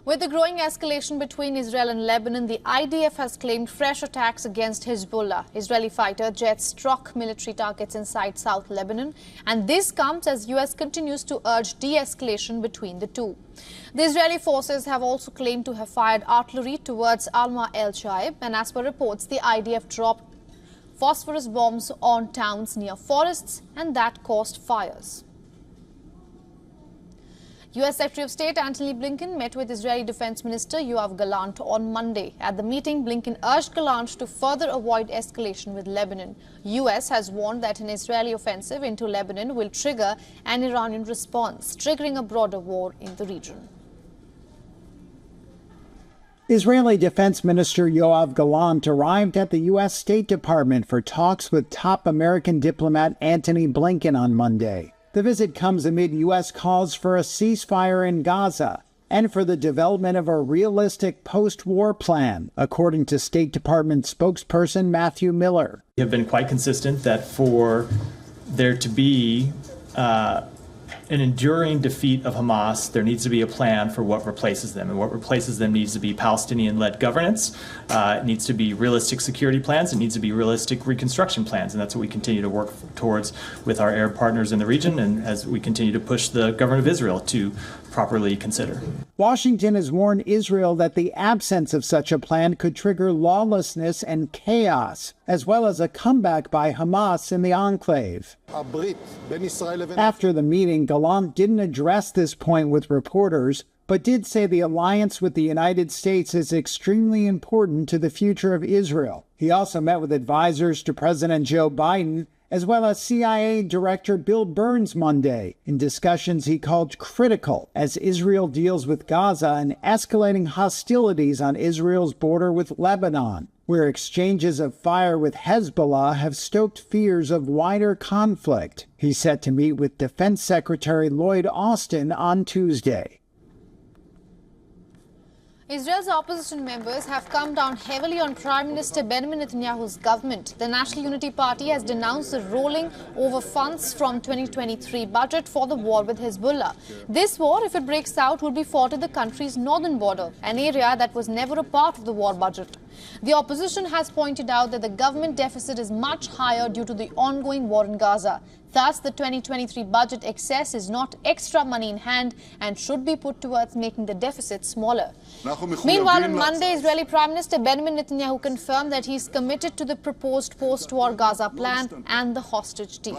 With the growing escalation between Israel and Lebanon, the IDF has claimed fresh attacks against Hezbollah. Israeli fighter jets struck military targets inside South Lebanon, and this comes as US continues to urge de-escalation between the two. The Israeli forces have also claimed to have fired artillery towards Alma el-Shaib, and as per reports, the IDF dropped phosphorus bombs on towns near forests, and that caused fires. U.S. Secretary of State Antony Blinken met with Israeli Defense Minister Yoav Gallant on Monday. At the meeting, Blinken urged Gallant to further avoid escalation with Lebanon. U.S. has warned that an Israeli offensive into Lebanon will trigger an Iranian response, triggering a broader war in the region. Israeli Defense Minister Yoav Gallant arrived at the U.S. State Department for talks with top American diplomat Antony Blinken on Monday. The visit comes amid U.S. calls for a ceasefire in Gaza and for the development of a realistic post-war plan, according to State Department spokesperson Matthew Miller. We have been quite consistent that for there to be an enduring defeat of Hamas, there needs to be a plan for what replaces them. And what replaces them needs to be Palestinian-led governance. It needs to be realistic security plans. It needs to be realistic reconstruction plans. And that's what we continue to work towards with our Arab partners in the region, and as we continue to push the government of Israel to properly consider. Washington has warned Israel that the absence of such a plan could trigger lawlessness and chaos, as well as a comeback by Hamas in the enclave. After the meeting, Gallant didn't address this point with reporters, but did say the alliance with the United States is extremely important to the future of Israel. He also met with advisors to President Joe Biden, as well as CIA Director Bill Burns Monday, in discussions he called critical as Israel deals with Gaza and escalating hostilities on Israel's border with Lebanon, where exchanges of fire with Hezbollah have stoked fears of wider conflict. He's set to meet with Defense Secretary Lloyd Austin on Tuesday. Israel's opposition members have come down heavily on Prime Minister Benjamin Netanyahu's government. The National Unity Party has denounced the rolling over funds from 2023 budget for the war with Hezbollah. This war, if it breaks out, will be fought at the country's northern border, an area that was never a part of the war budget. The opposition has pointed out that the government deficit is much higher due to the ongoing war in Gaza. Thus, the 2023 budget excess is not extra money in hand and should be put towards making the deficit smaller. Meanwhile, on Monday, Israeli Prime Minister Benjamin Netanyahu confirmed that he is committed to the proposed post-war Gaza plan and the hostage deal.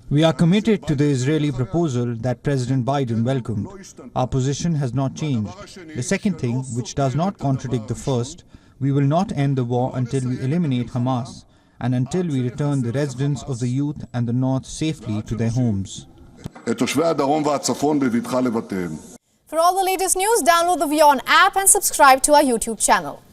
We are committed to the Israeli proposal that President Biden welcomed. Our position has not changed. The second thing, which does not contradict the first, we will not end the war until we eliminate Hamas and until we return the residents of the youth and the north safely to their homes. For all the latest news, download the WION app and subscribe to our YouTube channel.